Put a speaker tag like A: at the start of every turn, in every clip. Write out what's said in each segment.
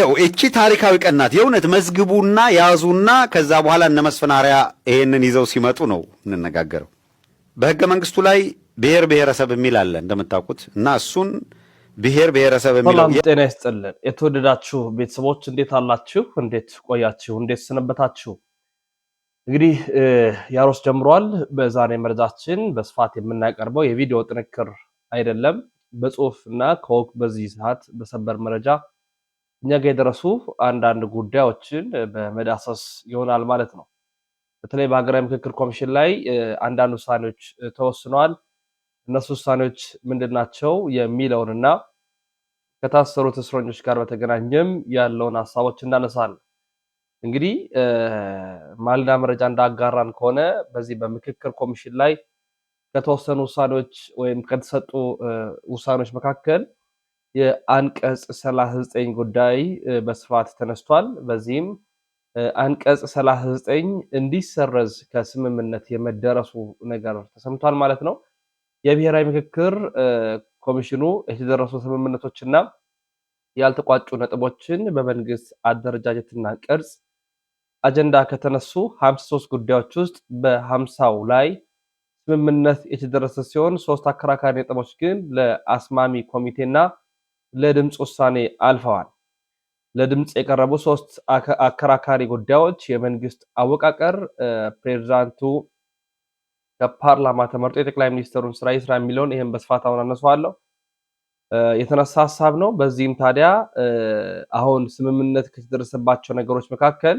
A: ይኸው እቺ ታሪካዊ ቀናት የእውነት መዝግቡና ያዙና ከዛ በኋላ እነ መስፈናሪያ ይሄንን ይዘው ሲመጡ ነው እንነጋገረው። በህገ መንግስቱ ላይ ብሔር ብሔረሰብ የሚል አለ እንደምታውቁት እና እሱን ብሔር ብሔረሰብ የሚለው
B: ሰላም ጤና ይስጥልን የተወደዳችሁ ቤተሰቦች እንዴት አላችሁ? እንዴት ቆያችሁ? እንዴት ሰነበታችሁ? እንግዲህ ያሮስ ጀምሯል። በዛሬ መረጃችን በስፋት የምናቀርበው የቪዲዮ ጥንክር አይደለም፣ በጽሁፍና ከወቅ በዚህ ሰዓት በሰበር መረጃ እኛ ጋር የደረሱ አንዳንድ ጉዳዮችን በመዳሰስ ይሆናል ማለት ነው። በተለይ በሀገራዊ ምክክር ኮሚሽን ላይ አንዳንድ ውሳኔዎች ተወስነዋል። እነሱ ውሳኔዎች ምንድናቸው የሚለውንና ከታሰሩት እስረኞች ጋር በተገናኘም ያለውን ሐሳቦች እናነሳለን። እንግዲህ ማለዳ መረጃ እንዳጋራን ከሆነ በዚህ በምክክር ኮሚሽን ላይ ከተወሰኑ ውሳኔዎች ወይም ከተሰጡ ውሳኔዎች መካከል የአንቀጽ 39 ጉዳይ በስፋት ተነስቷል። በዚህም አንቀጽ 39 እንዲሰረዝ ከስምምነት የመደረሱ ነገር ተሰምቷል ማለት ነው። የብሔራዊ ምክክር ኮሚሽኑ የተደረሱ ስምምነቶችና ያልተቋጩ ነጥቦችን በመንግስት አደረጃጀትና ቅርጽ አጀንዳ ከተነሱ 53 ጉዳዮች ውስጥ በ50ው ላይ ስምምነት የተደረሰ ሲሆን 3 አከራካሪ ነጥቦች ግን ለአስማሚ ኮሚቴና ለድምፅ ውሳኔ አልፈዋል። ለድምፅ የቀረቡ 3 አከራካሪ ጉዳዮች የመንግስት አወቃቀር፣ ፕሬዝዳንቱ ከፓርላማ ተመርጦ የጠቅላይ ሚኒስትሩን ስራ ይስራ የሚለውን ይሄን በስፋት አሁን አነሳዋለሁ የተነሳ ሐሳብ ነው። በዚህም ታዲያ አሁን ስምምነት ከተደረሰባቸው ነገሮች መካከል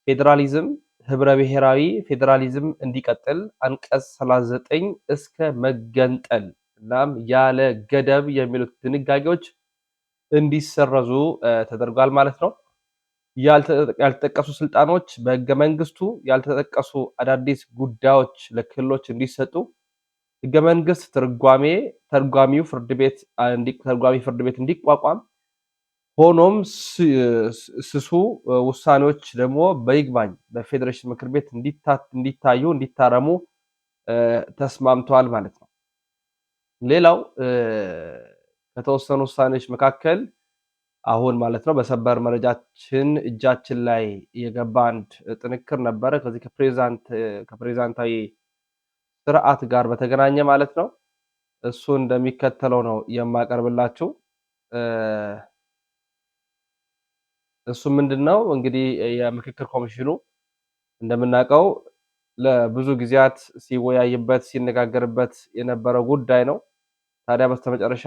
B: ፌዴራሊዝም፣ ህብረ ብሔራዊ ፌዴራሊዝም እንዲቀጥል አንቀጽ 39 እስከ መገንጠል እናም ያለ ገደብ የሚሉት ድንጋጌዎች እንዲሰረዙ ተደርጓል ማለት ነው። ያልተጠቀሱ ስልጣኖች በህገ መንግስቱ ያልተጠቀሱ አዳዲስ ጉዳዮች ለክልሎች እንዲሰጡ ህገ መንግስት ተርጓሚ ፍርድ ቤት እንዲቋቋም ሆኖም ስሱ ውሳኔዎች ደግሞ በይግባኝ በፌዴሬሽን ምክር ቤት እንዲታረሙ ተስማምተዋል ማለት ነው። ሌላው ከተወሰኑ ውሳኔዎች መካከል አሁን ማለት ነው በሰበር መረጃችን እጃችን ላይ የገባ አንድ ጥንክር ነበረ ከዚህ ከፕሬዝዳንታዊ ስርዓት ጋር በተገናኘ ማለት ነው። እሱ እንደሚከተለው ነው የማቀርብላችሁ። እሱ ምንድነው እንግዲህ የምክክር ኮሚሽኑ እንደምናውቀው ለብዙ ጊዜያት ሲወያይበት ሲነጋገርበት የነበረው ጉዳይ ነው። ታዲያ በስተመጨረሻ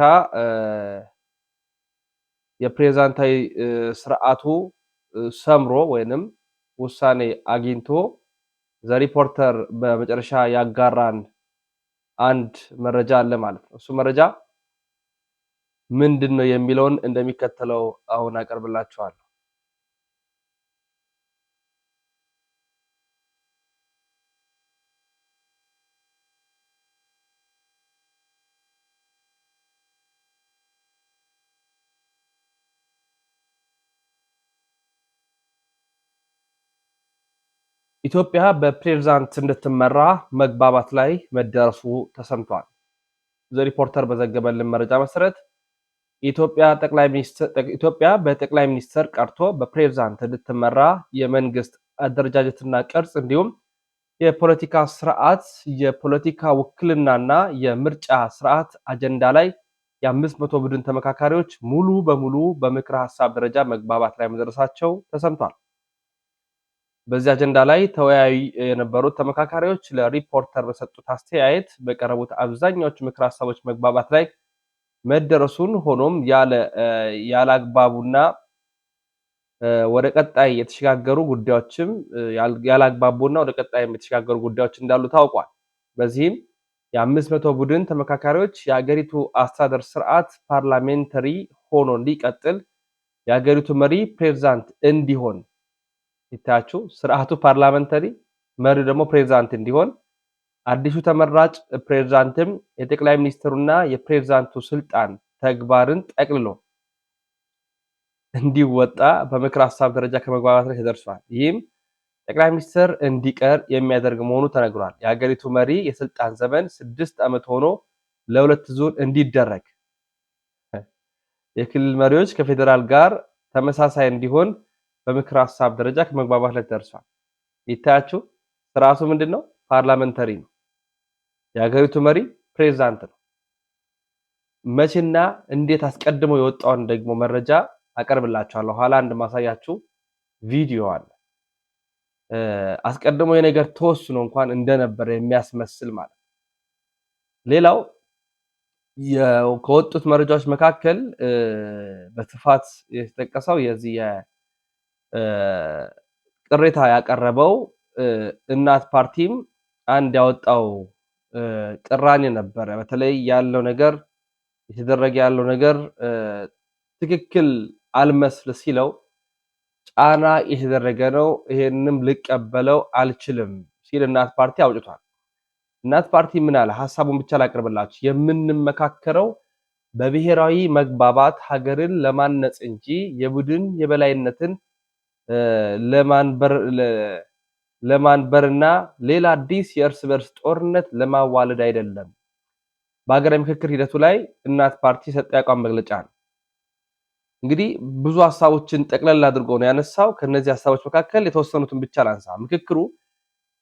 B: የፕሬዝዳንታዊ ስርዓቱ ሰምሮ ወይንም ውሳኔ አግኝቶ ዘሪፖርተር በመጨረሻ ያጋራን አንድ መረጃ አለ ማለት ነው። እሱ መረጃ ምንድነው የሚለውን እንደሚከተለው አሁን አቀርብላችኋለሁ። ኢትዮጵያ በፕሬዝዳንት እንድትመራ መግባባት ላይ መደረሱ ተሰምቷል። ዘሪፖርተር በዘገበልን መረጃ መሰረት ኢትዮጵያ በጠቅላይ ሚኒስትር ቀርቶ በፕሬዝዳንት እንድትመራ የመንግስት አደረጃጀትና ቅርጽ እንዲሁም የፖለቲካ ስርዓት፣ የፖለቲካ ውክልናና የምርጫ ስርዓት አጀንዳ ላይ የ500 ቡድን ተመካካሪዎች ሙሉ በሙሉ በምክረ ሐሳብ ደረጃ መግባባት ላይ መድረሳቸው ተሰምቷል። በዚህ አጀንዳ ላይ ተወያይ የነበሩት ተመካካሪዎች ለሪፖርተር በሰጡት አስተያየት በቀረቡት አብዛኛዎቹ ምክረ ሐሳቦች መግባባት ላይ መደረሱን ሆኖም ያለ አግባቡና ወደ ቀጣይ የተሸጋገሩ ጉዳዮችም ጉዳዮች እንዳሉ ታውቋል። በዚህም የ500 ቡድን ተመካካሪዎች የሀገሪቱ አስተዳደር ስርዓት ፓርላሜንተሪ ሆኖ እንዲቀጥል የሀገሪቱ መሪ ፕሬዝዳንት እንዲሆን ይታያችሁ፣ ስርዓቱ ፓርላሜንተሪ መሪው ደግሞ ፕሬዝዳንት እንዲሆን አዲሱ ተመራጭ ፕሬዝዳንትም የጠቅላይ ሚኒስትሩና የፕሬዝዳንቱ ስልጣን ተግባርን ጠቅልሎ እንዲወጣ በምክር ሐሳብ ደረጃ ከመግባባት ላይ ተደርሷል። ይህም ጠቅላይ ሚኒስትር እንዲቀር የሚያደርግ መሆኑ ተነግሯል። የሀገሪቱ መሪ የስልጣን ዘመን 6 ዓመት ሆኖ ለ2 ዙር እንዲደረግ የክልል መሪዎች ከፌዴራል ጋር ተመሳሳይ እንዲሆን በምክር ሀሳብ ደረጃ ከመግባባት ላይ ደርሷል። ይታያችሁ ስርዓቱ ምንድነው? ፓርላመንታሪ ነው። የሀገሪቱ መሪ ፕሬዝዳንት ነው። መቼና እንዴት አስቀድሞ የወጣውን ደግሞ መረጃ አቀርብላችኋለሁ። ኋላ አንድ ማሳያችሁ ቪዲዮ አለ። አስቀድሞ የነገር ተወስኖ እንኳን እንደነበረ የሚያስመስል ማለት። ሌላው ከወጡት መረጃዎች መካከል በስፋት የተጠቀሰው የዚህ ቅሬታ ያቀረበው እናት ፓርቲም አንድ ያወጣው ቅራኔ ነበረ። በተለይ ያለው ነገር የተደረገ ያለው ነገር ትክክል አልመስል ሲለው ጫና የተደረገ ነው፣ ይሄንንም ልቀበለው አልችልም ሲል እናት ፓርቲ አውጥቷል። እናት ፓርቲ ምን አለ? ሐሳቡን ብቻ ላቅርብላችሁ። የምንመካከረው በብሔራዊ መግባባት ሀገርን ለማነጽ እንጂ የቡድን የበላይነትን ለማንበርና ሌላ አዲስ የእርስ በርስ ጦርነት ለማዋለድ አይደለም። በሀገራዊ ምክክር ሂደቱ ላይ እናት ፓርቲ ሰጠ ያቋም መግለጫ ነው። እንግዲህ ብዙ ሐሳቦችን ጠቅለል አድርጎ ነው ያነሳው። ከነዚህ ሐሳቦች መካከል የተወሰኑትን ብቻ ላንሳ። ምክክሩ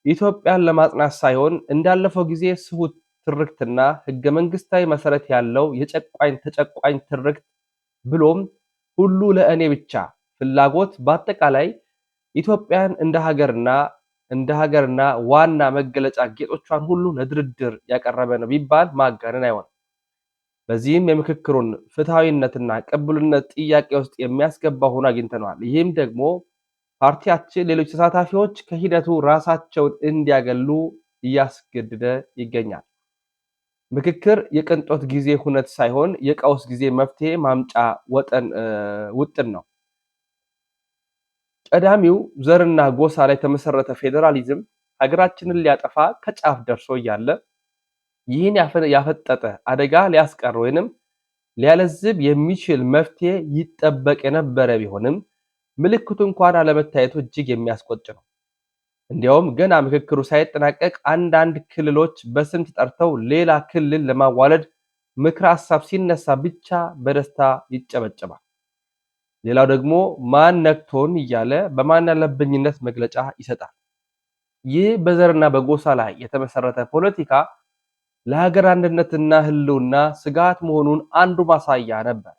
B: ኢትዮጵያን ለማጽናት ሳይሆን እንዳለፈው ጊዜ ስሁት ትርክትና ህገ መንግስታዊ መሰረት ያለው የጨቋኝ ተጨቋኝ ትርክት ብሎም ሁሉ ለእኔ ብቻ ፍላጎት በአጠቃላይ ኢትዮጵያን እንደ ሀገርና ዋና መገለጫ ጌጦቿን ሁሉ ለድርድር ያቀረበ ነው ቢባል ማጋነን አይሆንም። በዚህም የምክክሩን ፍትሃዊነትና ቅቡልነት ጥያቄ ውስጥ የሚያስገባ ሆኖ አግኝተነዋል። ይህም ደግሞ ፓርቲያችን ሌሎች ተሳታፊዎች ከሂደቱ ራሳቸውን እንዲያገሉ እያስገደደ ይገኛል። ምክክር የቅንጦት ጊዜ ሁነት ሳይሆን የቀውስ ጊዜ መፍትሄ ማምጫ ውጥን ነው። ቀዳሚው ዘርና ጎሳ ላይ የተመሰረተ ፌዴራሊዝም ሀገራችንን ሊያጠፋ ከጫፍ ደርሶ እያለ ይህን ያፈጠጠ አደጋ ሊያስቀር ወይንም ሊያለዝብ የሚችል መፍትሄ ይጠበቅ የነበረ ቢሆንም ምልክቱ እንኳን አለመታየቱ እጅግ የሚያስቆጭ ነው። እንዲያውም ገና ምክክሩ ሳይጠናቀቅ አንዳንድ ክልሎች በስም ተጠርተው ሌላ ክልል ለማዋለድ ምክረ ሀሳብ ሲነሳ ብቻ በደስታ ይጨበጨባል። ሌላው ደግሞ ማን ነክቶን እያለ በማን ያለብኝነት መግለጫ ይሰጣል። ይህ በዘርና በጎሳ ላይ የተመሰረተ ፖለቲካ ለሀገር አንድነትና ህልውና ስጋት መሆኑን አንዱ ማሳያ ነበር።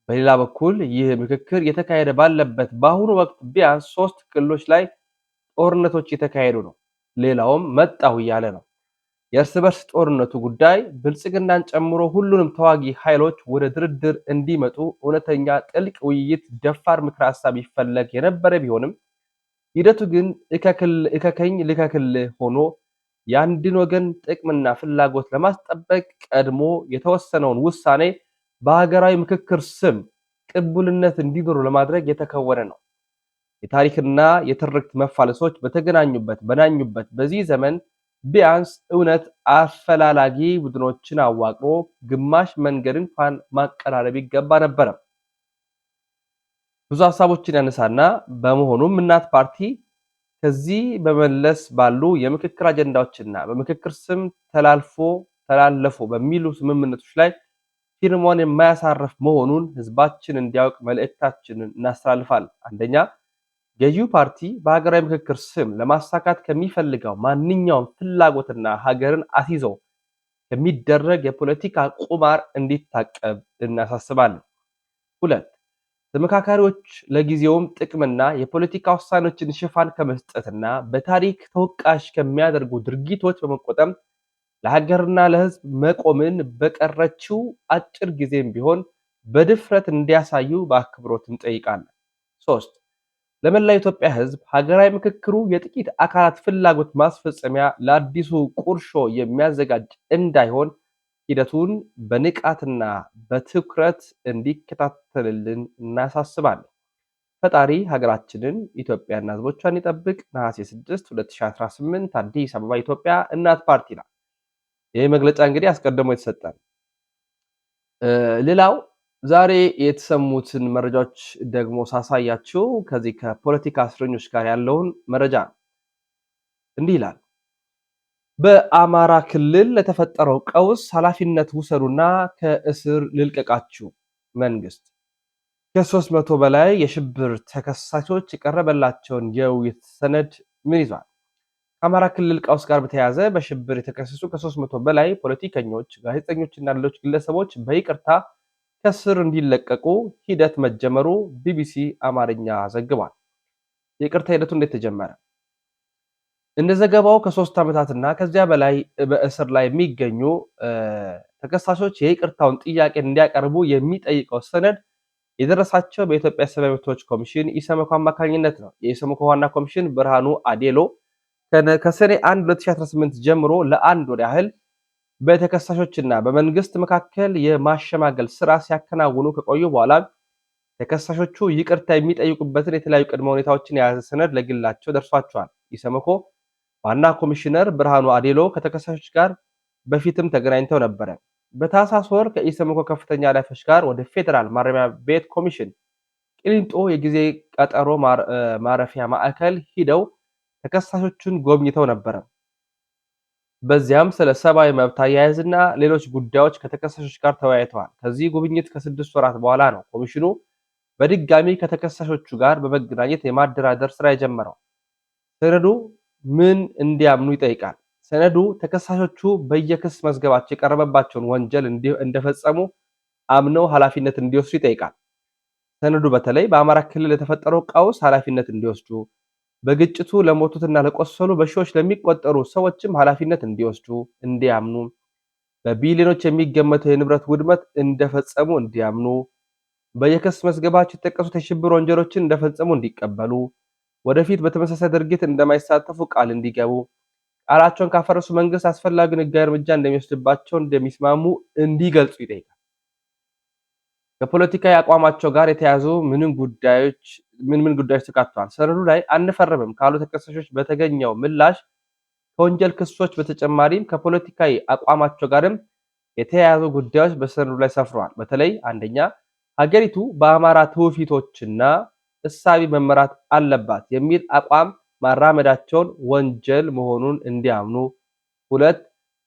B: በሌላ በኩል ይህ ምክክር የተካሄደ ባለበት በአሁኑ ወቅት ቢያንስ 3 ክልሎች ላይ ጦርነቶች የተካሄዱ ነው። ሌላውም መጣው እያለ ነው። የእርስ በርስ ጦርነቱ ጉዳይ ብልጽግናን ጨምሮ ሁሉንም ተዋጊ ኃይሎች ወደ ድርድር እንዲመጡ እውነተኛ ጥልቅ ውይይት፣ ደፋር ምክረ ሀሳብ ይፈለግ የነበረ ቢሆንም ሂደቱ ግን እከከኝ ልከክል ሆኖ የአንድን ወገን ጥቅምና ፍላጎት ለማስጠበቅ ቀድሞ የተወሰነውን ውሳኔ በሀገራዊ ምክክር ስም ቅቡልነት እንዲኖሩ ለማድረግ የተከወነ ነው። የታሪክና የትርክት መፋለሶች በናኙበት በዚህ ዘመን ቢያንስ እውነት አፈላላጊ ቡድኖችን አዋቅሮ ግማሽ መንገድ እንኳን ማቀራረብ ይገባ ነበር። ብዙ ሀሳቦችን ያነሳና በመሆኑም እናት ፓርቲ ከዚህ በመለስ ባሉ የምክክር አጀንዳዎችና በምክክር ስም ተላለፉ በሚሉ ስምምነቶች ላይ ፊርማውን የማያሳርፍ መሆኑን ህዝባችን እንዲያውቅ መልእክታችንን እናስተላልፋለን። አንደኛ፣ ገዢው ፓርቲ በሀገራዊ ምክክር ስም ለማሳካት ከሚፈልገው ማንኛውም ፍላጎትና ሀገርን አስይዞ ከሚደረግ የፖለቲካ ቁማር እንዲታቀብ እናሳስባለን። 2, ተመካካሪዎች ለጊዜውም ጥቅምና የፖለቲካ ውሳኔዎችን ሽፋን ከመስጠትና በታሪክ ተወቃሽ ከሚያደርጉ ድርጊቶች በመቆጠብ ለሀገርና ለህዝብ መቆምን በቀረችው አጭር ጊዜም ቢሆን በድፍረት እንዲያሳዩ በአክብሮት እንጠይቃለን። 3, ለመላ ኢትዮጵያ ህዝብ ሀገራዊ ምክክሩ የጥቂት አካላት ፍላጎት ማስፈጸሚያ ለአዲሱ ቁርሾ የሚያዘጋጅ እንዳይሆን ሂደቱን በንቃትና በትኩረት እንዲከታተልልን እናሳስባለን። ፈጣሪ ሀገራችንን ኢትዮጵያና ህዝቦቿን ይጠብቅ። ነሐሴ 6 2018 አዲስ አበባ ኢትዮጵያ እናት ፓርቲ ነው። ይህ መግለጫ እንግዲህ አስቀድሞ የተሰጠ ነው። ሌላው ዛሬ የተሰሙትን መረጃዎች ደግሞ ሳሳያችሁ ከዚህ ከፖለቲካ እስረኞች ጋር ያለውን መረጃ ነው። እንዲህ ይላል። በአማራ ክልል ለተፈጠረው ቀውስ ኃላፊነት ውሰዱና ከእስር ልልቀቃችሁ። መንግስት ከ300 በላይ የሽብር ተከሳሾች የቀረበላቸውን የውይይት ሰነድ ምን ይዟል? ከአማራ ክልል ቀውስ ጋር በተያያዘ በሽብር የተከሰሱ ከ300 በላይ ፖለቲከኞች፣ ጋዜጠኞችና ሌሎች ግለሰቦች በይቅርታ ከስር እንዲለቀቁ ሂደት መጀመሩ ቢቢሲ አማርኛ ዘግቧል። የይቅርታ ሂደቱ እንዴት ተጀመረ? እንደ ዘገባው ከ3 ዓመታትና ከዚያ በላይ በእስር ላይ የሚገኙ ተከሳሾች የይቅርታውን ጥያቄ እንዲያቀርቡ የሚጠይቀው ሰነድ የደረሳቸው በኢትዮጵያ ሰብዓዊ መብቶች ኮሚሽን ኢሰመኮ አማካኝነት ነው። የኢሰመኮ ዋና ኮሚሽን ብርሃኑ አዴሎ ከሰኔ 1 2018 ጀምሮ ለአንድ ወር ያህል በተከሳሾችና በመንግስት መካከል የማሸማገል ስራ ሲያከናውኑ ከቆዩ በኋላ ተከሳሾቹ ይቅርታ የሚጠይቁበትን የተለያዩ ቅድመ ሁኔታዎችን የያዘ ሰነድ ለግላቸው ደርሷቸዋል። ኢሰመኮ ዋና ኮሚሽነር ብርሃኑ አዴሎ ከተከሳሾች ጋር በፊትም ተገናኝተው ነበረ። በታህሳስ ወር ከኢሰመኮ ከፍተኛ ኃላፊዎች ጋር ወደ ፌዴራል ማረሚያ ቤት ኮሚሽን ቂሊንጦ የጊዜ ቀጠሮ ማረፊያ ማዕከል ሂደው ተከሳሾቹን ጎብኝተው ነበረ። በዚያም ስለ ሰብአዊ መብት አያያዝና ሌሎች ጉዳዮች ከተከሳሾች ጋር ተወያይተዋል። ከዚህ ጉብኝት ከ6 ወራት በኋላ ነው ኮሚሽኑ በድጋሚ ከተከሳሾቹ ጋር በመገናኘት የማደራደር ስራ የጀመረው። ሰነዱ ምን እንዲያምኑ ይጠይቃል? ሰነዱ ተከሳሾቹ በየክስ መዝገባቸው የቀረበባቸውን ወንጀል እንደፈጸሙ አምነው ኃላፊነት እንዲወስዱ ይጠይቃል። ሰነዱ በተለይ በአማራ ክልል የተፈጠረው ቀውስ ኃላፊነት እንዲወስዱ፣ በግጭቱ ለሞቱትና ለቆሰሉ በሺዎች ለሚቆጠሩ ሰዎችም ኃላፊነት እንዲወስዱ እንዲያምኑ፣ በቢሊዮኖች የሚገመተው የንብረት ውድመት እንደፈጸሙ እንዲያምኑ፣ በየክስ መዝገባቸው የተጠቀሱት የሽብር ወንጀሎችን እንደፈጸሙ እንዲቀበሉ፣ ወደፊት በተመሳሳይ ድርጊት እንደማይሳተፉ ቃል እንዲገቡ፣ ቃላቸውን ካፈረሱ መንግስት አስፈላጊውን ሕጋዊ እርምጃ እንደሚወስድባቸው እንደሚስማሙ እንዲገልጹ ይጠይቃል። ከፖለቲካዊ አቋማቸው ጋር የተያዙ ምን ጉዳዮች ተካተዋል? ሰነዱ ላይ አንፈርምም ካሉ ተከሳሾች በተገኘው ምላሽ ከወንጀል ክሶች በተጨማሪም ከፖለቲካዊ አቋማቸው ጋርም የተያያዙ ጉዳዮች በሰነዱ ላይ ሰፍረዋል። በተለይ አንደኛ፣ ሀገሪቱ በአማራ ትውፊቶችና እሳቢ መመራት አለባት የሚል አቋም ማራመዳቸውን ወንጀል መሆኑን እንዲያምኑ፣ ሁለት፣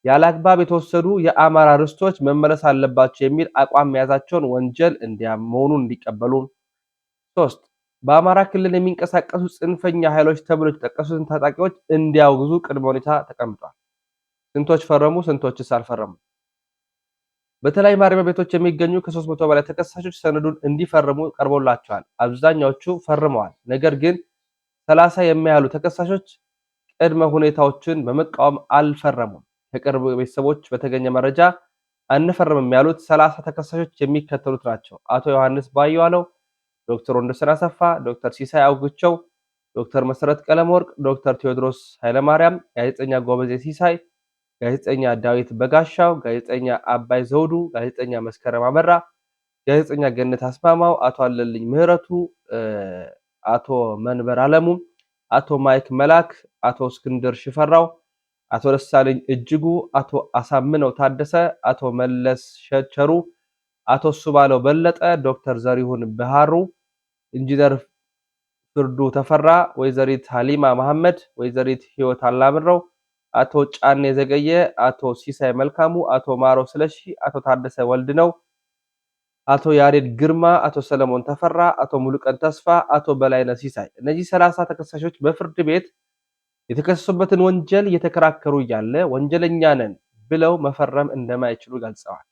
B: ያለአግባብ የተወሰዱ የአማራ ርስቶች መመለስ አለባቸው የሚል አቋም መያዛቸውን ወንጀል መሆኑን እንዲቀበሉ፣ ሶስት፣ በአማራ ክልል የሚንቀሳቀሱ ጽንፈኛ ኃይሎች ተብሎ የተጠቀሱትን ታጣቂዎች እንዲያወግዙ ቅድመ ሁኔታ ተቀምጧል። ስንቶች ፈረሙ? ስንቶችስ አልፈረሙ? በተለያዩ ማረሚያ ቤቶች የሚገኙ ከ300 በላይ ተከሳሾች ሰነዱን እንዲፈርሙ ቀርቦላቸዋል። አብዛኛዎቹ ፈርመዋል። ነገር ግን 30 የሚያህሉ ተከሳሾች ቅድመ ሁኔታዎችን በመቃወም አልፈረሙም። ከቅርብ ቤተሰቦች በተገኘ መረጃ አንፈርምም ያሉት 30 ተከሳሾች የሚከተሉት ናቸው። አቶ ዮሐንስ ባየዋለው፣ ዶክተር ወንደሰን አሰፋ፣ ዶክተር ሲሳይ አውግቸው፣ ዶክተር መሰረት ቀለመወርቅ፣ ዶክተር ቴዎድሮስ ኃይለማርያም፣ ጋዜጠኛ ጎበዜ ሲሳይ፣ ጋዜጠኛ ዳዊት በጋሻው፣ ጋዜጠኛ አባይ ዘውዱ፣ ጋዜጠኛ መስከረም አመራ፣ ጋዜጠኛ ገነት አስማማው፣ አቶ አለልኝ ምህረቱ፣ አቶ መንበር አለሙ፣ አቶ ማይክ መላክ፣ አቶ እስክንድር ሽፈራው፣ አቶ ደሳለኝ እጅጉ፣ አቶ አሳምነው ታደሰ፣ አቶ መለስ ሸቸሩ፣ አቶ ሱባለው በለጠ፣ ዶክተር ዘሪሁን ባህሩ፣ ኢንጂነር ፍርዱ ተፈራ፣ ወይዘሪት ሀሊማ መሐመድ፣ ወይዘሪት ህይወት አላምረው፣ አቶ ጫኔ ዘገየ፣ አቶ ሲሳይ መልካሙ፣ አቶ ማሮ ስለሺ፣ አቶ ታደሰ ወልድነው፣ አቶ ያሬድ ግርማ፣ አቶ ሰለሞን ተፈራ፣ አቶ ሙሉቀን ተስፋ፣ አቶ በላይነ ሲሳይ። እነዚህ 30 ተከሳሾች በፍርድ ቤት የተከሰሱበትን ወንጀል እየተከራከሩ እያለ ወንጀለኛ ነን ብለው መፈረም እንደማይችሉ ገልጸዋል።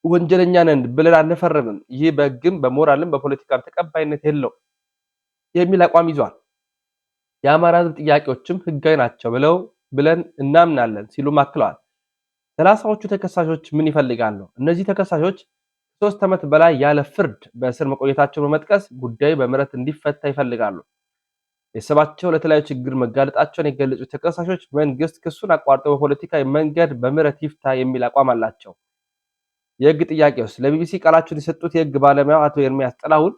B: ወንጀለኛ ነን ብለን አንፈርምም፣ ይህ በሕግም በሞራልም በፖለቲካም ተቀባይነት የለው የሚል አቋም ይዟል። የአማራ ሕዝብ ጥያቄዎችም ሕጋዊ ናቸው ብለን እናምናለን ሲሉም አክለዋል። 30ዎቹ ተከሳሾች ምን ይፈልጋሉ? እነዚህ ተከሳሾች 3 ዓመት በላይ ያለ ፍርድ በእስር መቆየታቸውን በመጥቀስ ጉዳዩ በምህረት እንዲፈታ ይፈልጋሉ። ቤተሰባቸው ለተለያዩ ችግር መጋለጣቸውን የገለጹት ተከሳሾች መንግስት ክሱን አቋርጦ በፖለቲካዊ መንገድ በምህረት ይፍታ የሚል አቋም አላቸው። የህግ ጥያቄውስ? ለቢቢሲ ቃላቸውን የሰጡት የህግ ባለሙያው አቶ ኤርሚያስ ጥላሁን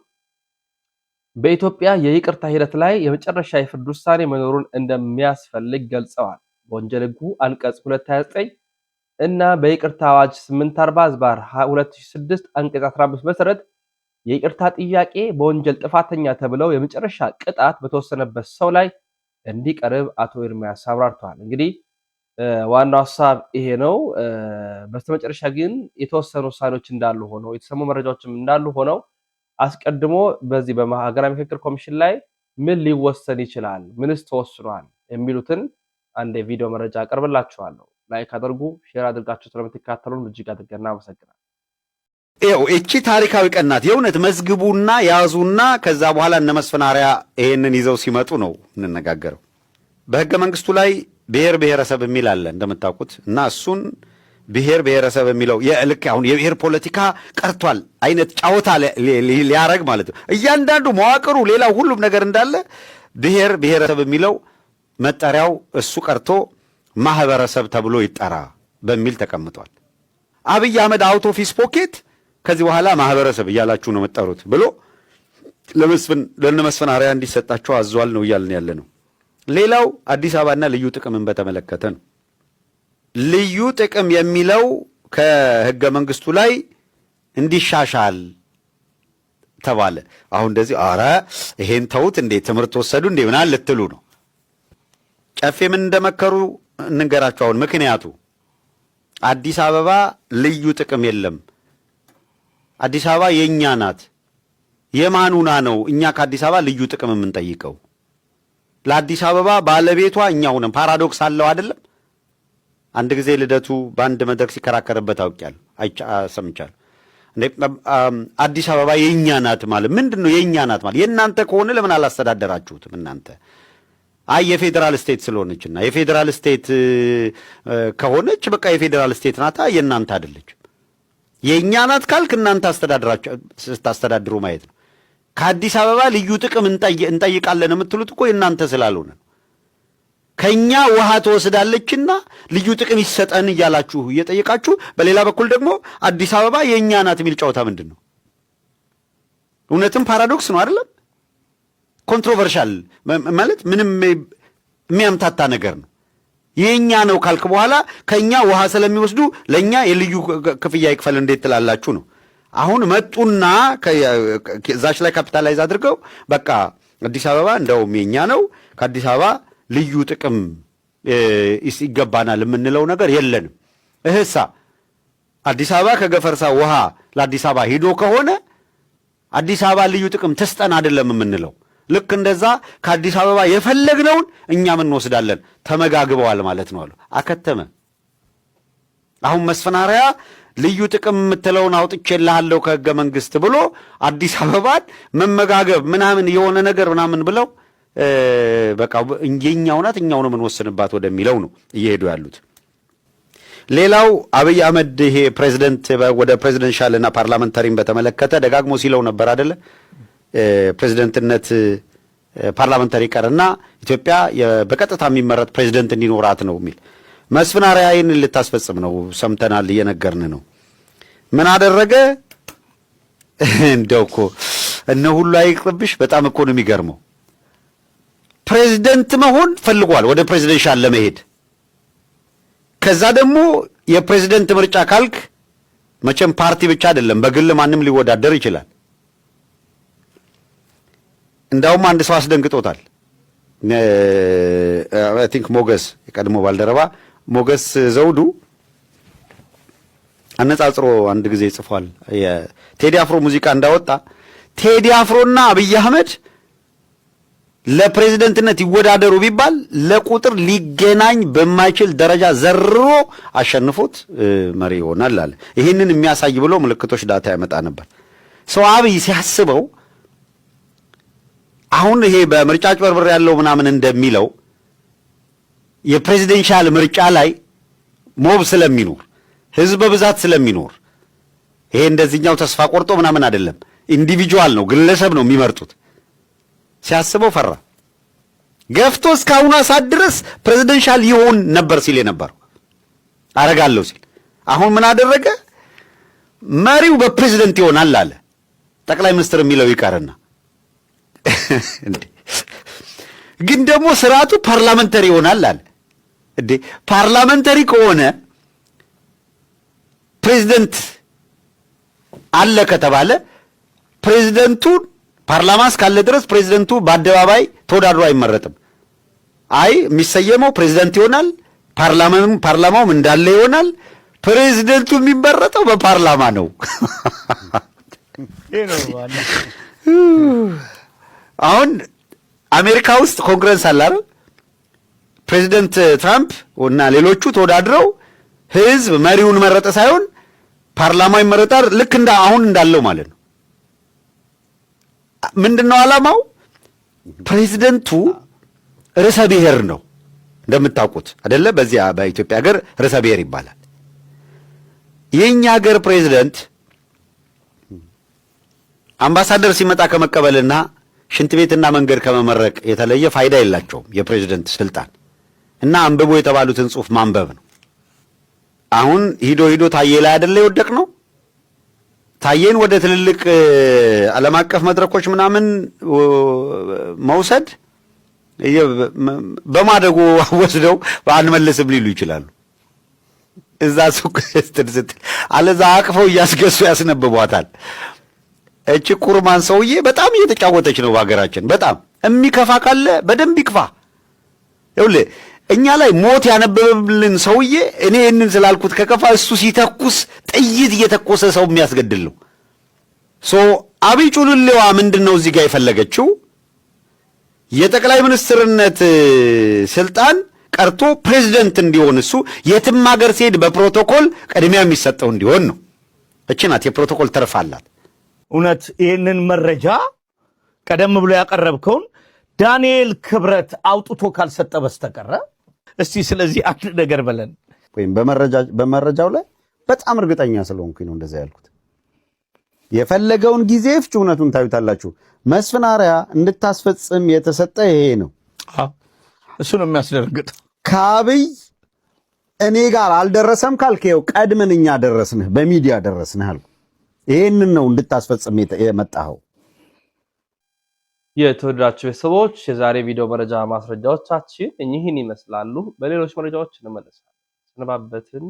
B: በኢትዮጵያ የይቅርታ ሂደት ላይ የመጨረሻ የፍርድ ውሳኔ መኖሩን እንደሚያስፈልግ ገልጸዋል። በወንጀል ህጉ አንቀጽ 229 እና በይቅርታ አዋጅ 840/2006 አንቀጽ 15 መሰረት የይቅርታ ጥያቄ በወንጀል ጥፋተኛ ተብለው የመጨረሻ ቅጣት በተወሰነበት ሰው ላይ እንዲቀርብ አቶ ኤርሚያስ አብራርተዋል። እንግዲህ ዋናው ሐሳብ ይሄ ነው። በስተመጨረሻ ግን የተወሰኑ ውሳኔዎች እንዳሉ ሆነው የተሰሙ መረጃዎችም እንዳሉ ሆነው አስቀድሞ በዚህ በሀገራዊ ምክክር ኮሚሽን ላይ ምን ሊወሰን ይችላል፣ ምንስ ተወስኗል የሚሉትን አንድ የቪዲዮ መረጃ አቀርብላችኋለሁ። ላይክ አድርጉ፣ ሼር አድርጋችሁ ስለምትከታተሉን እጅግ አድርገን እናመሰግናለን።
A: እቺ ታሪካዊ ቀን ናት። የእውነት መዝግቡና ያዙና ከዛ በኋላ እነ መስፈናሪያ ይሄንን ይዘው ሲመጡ ነው እንነጋገረው። በህገ መንግስቱ ላይ ብሔር ብሔረሰብ የሚል አለ እንደምታውቁት እና እሱን ብሔር ብሔረሰብ የሚለው የልክ አሁን የብሔር ፖለቲካ ቀርቷል አይነት ጫወታ ሊያረግ ማለት ነው። እያንዳንዱ መዋቅሩ ሌላው ሁሉም ነገር እንዳለ ብሔር ብሔረሰብ የሚለው መጠሪያው እሱ ቀርቶ ማህበረሰብ ተብሎ ይጠራ በሚል ተቀምጧል። አብይ አህመድ አውት ኦፊስ ፖኬት ከዚህ በኋላ ማህበረሰብ እያላችሁ ነው መጠሩት ብሎ ለመስፈናሪያ እንዲሰጣቸው አዟል ነው እያልን ያለ ነው። ሌላው አዲስ አበባና ልዩ ጥቅምን በተመለከተ ነው። ልዩ ጥቅም የሚለው ከህገ መንግስቱ ላይ እንዲሻሻል ተባለ። አሁን እንደዚህ አረ ይሄን ተውት እንዴ ትምህርት ወሰዱ እንዴ ምናምን ልትሉ ነው። ጨፌ ምን እንደመከሩ እንንገራቸው። አሁን ምክንያቱ አዲስ አበባ ልዩ ጥቅም የለም፣ አዲስ አበባ የኛ ናት። የማኑና ነው እኛ ከአዲስ አበባ ልዩ ጥቅም የምንጠይቀው? ለአዲስ አበባ ባለቤቷ እኛው ነን። ፓራዶክስ አለው አይደለም? አንድ ጊዜ ልደቱ በአንድ መድረክ ሲከራከርበት አውቄያለሁ፣ ሰምቻለሁ። አዲስ አበባ የኛ ናት ማለት ምንድን ነው? የኛ ናት ማለት የእናንተ ከሆነ ለምን አላስተዳደራችሁትም እናንተ? አይ የፌዴራል ስቴት ስለሆነችና የፌዴራል ስቴት ከሆነች በቃ የፌዴራል ስቴት ናታ፣ የእናንተ አይደለችም። የእኛ ናት ካልክ እናንተ ስታስተዳድሩ ማየት ነው። ከአዲስ አበባ ልዩ ጥቅም እንጠይቃለን የምትሉት እኮ የእናንተ ስላልሆነ ነው። ከኛ ውሃ ትወስዳለችና ልዩ ጥቅም ይሰጠን እያላችሁ እየጠየቃችሁ፣ በሌላ በኩል ደግሞ አዲስ አበባ የእኛ ናት የሚል ጨዋታ ምንድን ነው? እውነትም ፓራዶክስ ነው አይደለም? ኮንትሮቨርሻል ማለት ምንም የሚያምታታ ነገር ነው። የኛ ነው ካልክ በኋላ ከኛ ውሃ ስለሚወስዱ ለኛ የልዩ ክፍያ ይክፈል እንዴት ትላላችሁ ነው። አሁን መጡና እዛች ላይ ካፒታላይዝ አድርገው በቃ አዲስ አበባ እንደውም የኛ ነው፣ ከአዲስ አበባ ልዩ ጥቅም ይገባናል የምንለው ነገር የለንም። እህሳ አዲስ አበባ ከገፈርሳ ውሃ ለአዲስ አበባ ሂዶ ከሆነ አዲስ አበባ ልዩ ጥቅም ትስጠን አይደለም የምንለው። ልክ እንደዛ ከአዲስ አበባ የፈለግነውን እኛም እንወስዳለን። ተመጋግበዋል ማለት ነው አሉ። አከተመ። አሁን መስፈናሪያ ልዩ ጥቅም የምትለውን አውጥቼልሃለሁ ከህገ መንግስት ብሎ አዲስ አበባን መመጋገብ ምናምን የሆነ ነገር ምናምን ብለው በቃ የኛው ናት እኛው ነው የምንወስንባት ወደሚለው ነው እየሄዱ ያሉት። ሌላው አብይ አህመድ ይሄ ፕሬዚደንት ወደ ፕሬዚደንሻልና ፓርላመንታሪን በተመለከተ ደጋግሞ ሲለው ነበር አይደለ? ፕሬዚደንትነት ፓርላመንታሪ ቀርና ኢትዮጵያ በቀጥታ የሚመረጥ ፕሬዚደንት እንዲኖራት ነው የሚል መስፍናሪያ ይህንን ልታስፈጽም ነው። ሰምተናል፣ እየነገርን ነው። ምን አደረገ? እንደው እኮ እነ ሁሉ አይቅርብሽ። በጣም እኮ ነው የሚገርመው። ፕሬዚደንት መሆን ፈልጓል፣ ወደ ፕሬዚደንሻል ለመሄድ። ከዛ ደግሞ የፕሬዚደንት ምርጫ ካልክ መቼም ፓርቲ ብቻ አይደለም፣ በግል ማንም ሊወዳደር ይችላል። እንዳውም አንድ ሰው አስደንግጦታል። አይ ቲንክ ሞገስ፣ የቀድሞ ባልደረባ ሞገስ ዘውዱ አነጻጽሮ አንድ ጊዜ ጽፏል። የቴዲ አፍሮ ሙዚቃ እንዳወጣ ቴዲ አፍሮና አብይ አህመድ ለፕሬዚደንትነት ይወዳደሩ ቢባል ለቁጥር ሊገናኝ በማይችል ደረጃ ዘርሮ አሸንፎት መሪ ይሆናል አለ። ይህንን የሚያሳይ ብሎ ምልክቶች ዳታ ያመጣ ነበር። ሰው አብይ ሲያስበው አሁን ይሄ በምርጫ ጭበርብር ያለው ምናምን እንደሚለው የፕሬዚደንሻል ምርጫ ላይ ሞብ ስለሚኖር ህዝብ በብዛት ስለሚኖር ይሄ እንደዚህኛው ተስፋ ቆርጦ ምናምን አይደለም፣ ኢንዲቪጁዋል ነው፣ ግለሰብ ነው የሚመርጡት። ሲያስበው ፈራ። ገፍቶ እስካሁን ሰዓት ድረስ ፕሬዚደንሻል ይሆን ነበር ሲል የነበረው አረጋለሁ ሲል፣ አሁን ምን አደረገ? መሪው በፕሬዚደንት ይሆናል አለ። ጠቅላይ ሚኒስትር የሚለው ይቀርና ግን ደግሞ ስርዓቱ ፓርላመንታሪ ይሆናል አለ። እንዴ ፓርላመንታሪ ከሆነ ፕሬዚደንት አለ ከተባለ ፕሬዚደንቱ ፓርላማ እስካለ ድረስ ፕሬዚደንቱ በአደባባይ ተወዳድሮ አይመረጥም። አይ የሚሰየመው ፕሬዚደንት ይሆናል፣ ፓርላማውም እንዳለ ይሆናል። ፕሬዚደንቱ የሚመረጠው በፓርላማ ነው። አሁን አሜሪካ ውስጥ ኮንግረስ አለ አይደል? ፕሬዚደንት ትራምፕ እና ሌሎቹ ተወዳድረው ህዝብ መሪውን መረጠ ሳይሆን ፓርላማው ይመረጣል። ልክ እንደ አሁን እንዳለው ማለት ነው። ምንድነው ዓላማው? ፕሬዚደንቱ ርዕሰ ብሔር ነው እንደምታውቁት አይደለ? በዚያ በኢትዮጵያ ሀገር ርዕሰ ብሔር ይባላል። የኛ ሀገር ፕሬዚደንት አምባሳደር ሲመጣ ከመቀበልና ሽንት ቤትና መንገድ ከመመረቅ የተለየ ፋይዳ የላቸውም። የፕሬዚደንት ስልጣን እና አንብቦ የተባሉትን ጽሑፍ ማንበብ ነው። አሁን ሂዶ ታዬ ላይ አይደለ ይወደቅ ነው። ታዬን ወደ ትልልቅ ዓለም አቀፍ መድረኮች ምናምን መውሰድ በማደጎ ወስደው አንመልስም ሊሉ ይችላሉ። እዛ ሱቅ ስትል አለዛ አቅፈው እያስገሱ ያስነብቧታል። እቺ ኩርማን ሰውዬ በጣም እየተጫወተች ነው በሀገራችን። በጣም የሚከፋ ካለ በደንብ ይክፋ። ይኸውልህ እኛ ላይ ሞት ያነበበብልን ሰውዬ እኔ ይህንን ስላልኩት ከከፋ እሱ ሲተኩስ ጥይት እየተኮሰ ሰው የሚያስገድል ነው። አብይ ጩልሌዋ ምንድን ነው እዚህ ጋር የፈለገችው? የጠቅላይ ሚኒስትርነት ስልጣን ቀርቶ ፕሬዚደንት እንዲሆን እሱ የትም ሀገር ሲሄድ በፕሮቶኮል ቅድሚያ የሚሰጠው እንዲሆን ነው። እቺ ናት የፕሮቶኮል ተርፍ አላት።
C: እውነት ይህንን መረጃ ቀደም ብሎ ያቀረብከውን ዳንኤል ክብረት አውጥቶ ካልሰጠ በስተቀረ እስቲ ስለዚህ አንድ ነገር በለን።
A: ወይም በመረጃው ላይ በጣም እርግጠኛ ስለሆንኩኝ ነው እንደዛ ያልኩት። የፈለገውን ጊዜ ፍጭ እውነቱን ታዩታላችሁ። መስፍን አርአያ እንድታስፈጽም የተሰጠ ይሄ ነው።
C: እሱ ነው የሚያስደርግጥ።
A: ከአብይ እኔ ጋር አልደረሰም ካልከው ቀድመን እኛ ደረስንህ፣ በሚዲያ ደረስንህ አልኩ። ይሄንን ነው እንድታስፈጽም የመጣኸው።
B: የተወደዳችሁ ቤተሰቦች የዛሬ ቪዲዮ መረጃ ማስረጃዎቻችን እኚህን ይመስላሉ። በሌሎች መረጃዎች እንመለሳለን። ሰነባበትን።